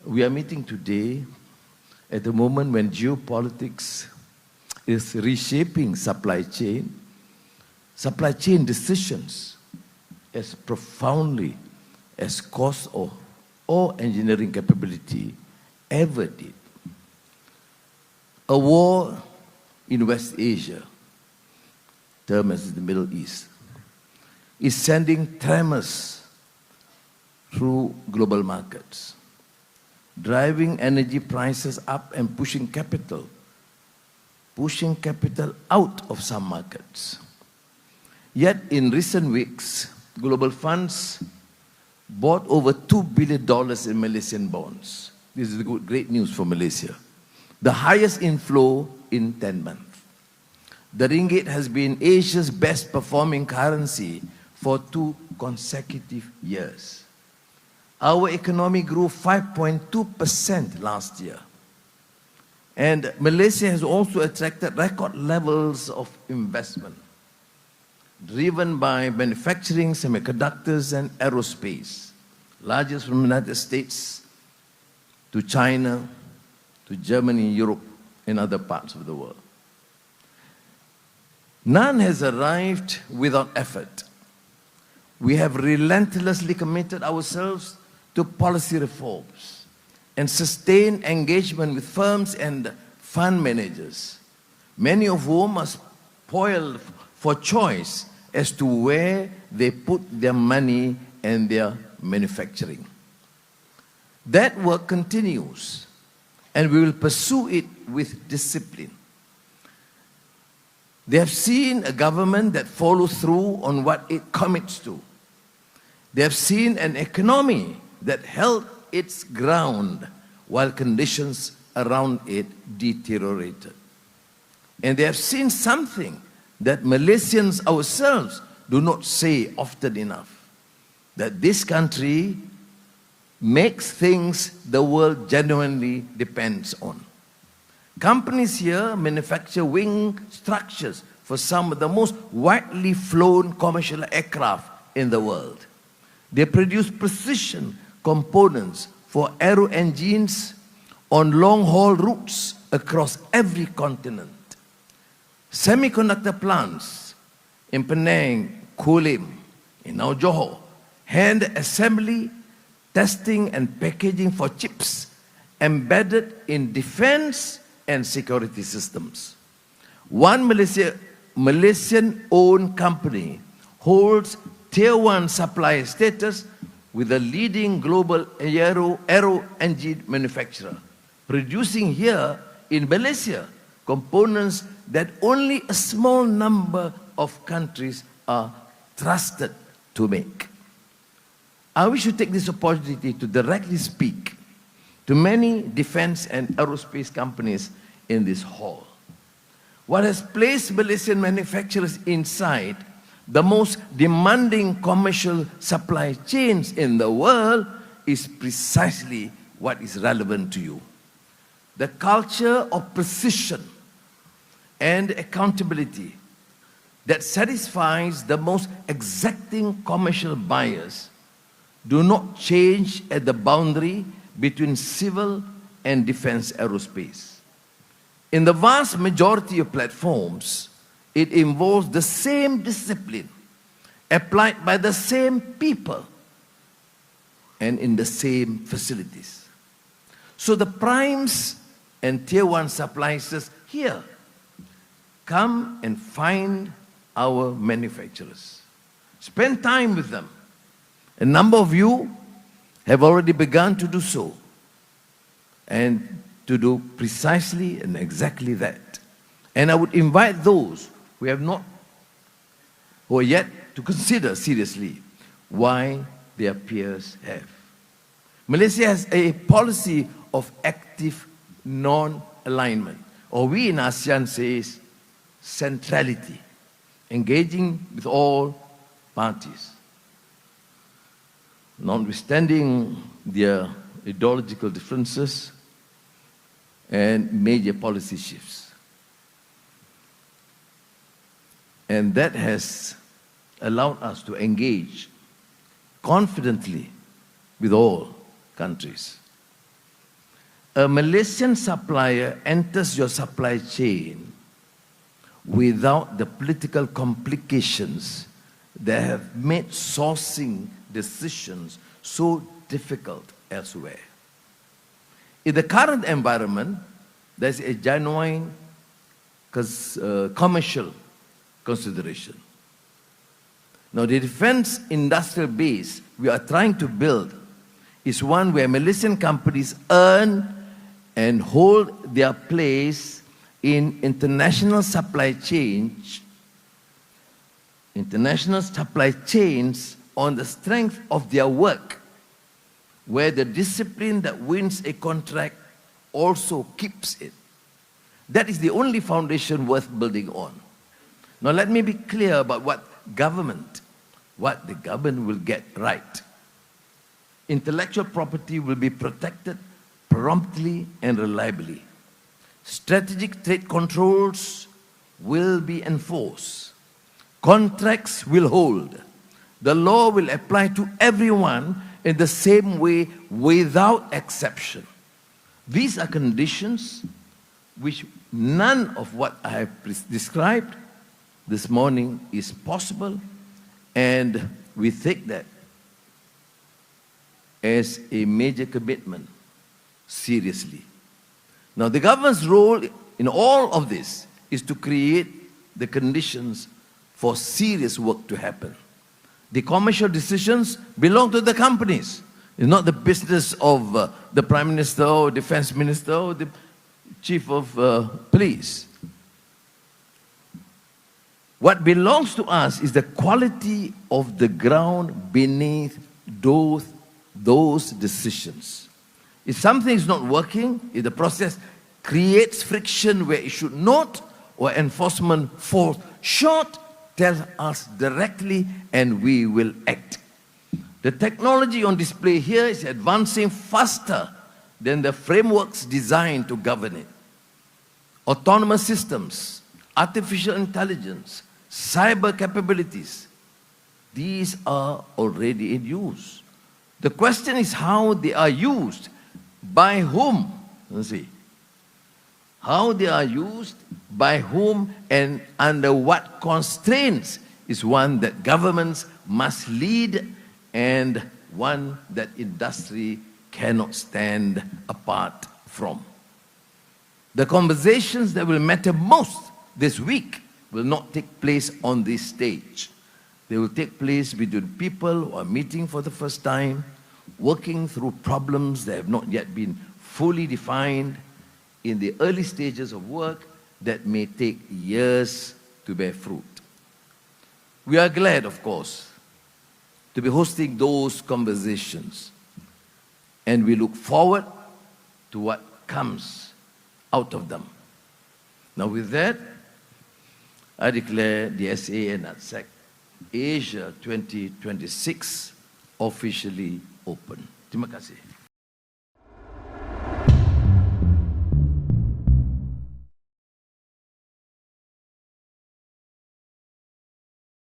We are meeting today at the moment when geopolitics is reshaping supply chain decisions as profoundly as cost or engineering capability ever did. A war in West Asia, termed as the Middle East, is sending tremors through global markets, driving energy prices up and pushing capital out of some markets. Yet in recent weeks, global funds bought over $2 billion in Malaysian bonds. This is great news for Malaysia. The highest inflow in 10 months. The ringgit has been Asia's best performing currency for 2 consecutive years. Our economy grew 5.2% last year. And Malaysia has also attracted record levels of investment, driven by manufacturing, semiconductors, and aerospace, largest from the United States to China, to Germany, Europe, and other parts of the world. None has arrived without effort. We have relentlessly committed ourselves to policy reforms and sustained engagement with firms and fund managers, many of whom are spoiled for choice as to where they put their money and their manufacturing. That work continues, and we will pursue it with discipline. They have seen a government that follows through on what it commits to. They have seen an economy that held its ground while conditions around it deteriorated. And they have seen something that Malaysians ourselves do not say often enough, that this country makes things the world genuinely depends on. Companies here manufacture wing structures for some of the most widely flown commercial aircraft in the world. They produce precision components for aero engines on long-haul routes across every continent. Semiconductor plants in Penang, Kulim, in Johor, hand assembly, testing and packaging for chips embedded in defense and security systems. One Malaysian-owned company holds Tier 1 supplier status with a leading global aero engine manufacturer, producing here in Malaysia components that only a small number of countries are trusted to make. I wish to take this opportunity to directly speak to many defense and aerospace companies in this hall. What has placed Malaysian manufacturers inside the most demanding commercial supply chains in the world is precisely what is relevant to you. The culture of precision and accountability that satisfies the most exacting commercial buyers do not change at the boundary between civil and defense aerospace. In the vast majority of platforms, it involves the same discipline applied by the same people and in the same facilities. So the primes and Tier 1 suppliers here come and find our manufacturers. Spend time with them. A number of you have already begun to do so, and to do precisely and exactly that. And I would invite those who are yet to consider seriously why their peers have. Malaysia has a policy of active non-alignment, or we in ASEAN says centrality, engaging with all parties. Notwithstanding their ideological differences and major policy shifts. And that has allowed us to engage confidently with all countries. a Malaysian supplier enters your supply chain without the political complications that have made sourcing decisions so difficult elsewhere. In the current environment, there's a genuine commercial consideration. Now, the defense industrial base we are trying to build is one where Malaysian companies earn and hold their place in international supply chains on the strength of their work, where the discipline that wins a contract also keeps it. That is the only foundation worth building on. Now let me be clear about what the government will get right. Intellectual property will be protected promptly and reliably. Strategic trade controls will be enforced. Contracts will hold. The law will apply to everyone in the same way without exception. These are conditions which none of what I have described this morning is possible, and we take that as a major commitment seriously. Now, the government's role in all of this is to create the conditions for serious work to happen. The commercial decisions belong to the companies. It's not the business of the Prime Minister or Defense Minister or the Chief of Police. What belongs to us is the quality of the ground beneath those decisions. If something is not working, if the process creates friction where it should not, or enforcement falls short, tell us directly and we will act. The technology on display here is advancing faster than the frameworks designed to govern it. Autonomous systems, artificial intelligence, cyber capabilities, these are already in use. The question is how they are used, by whom, how they are used, by whom, and under what constraints is one that governments must lead and one that industry cannot stand apart from. The conversations that will matter most this week will not take place on this stage. They will take place between people who are meeting for the first time, working through problems that have not yet been fully defined, in the early stages of work that may take years to bear fruit. We are glad, of course, to be hosting those conversations, and we look forward to what comes out of them. Now with that, I declare the SA and NATSEC Asia 2026 officially open. Terima kasih.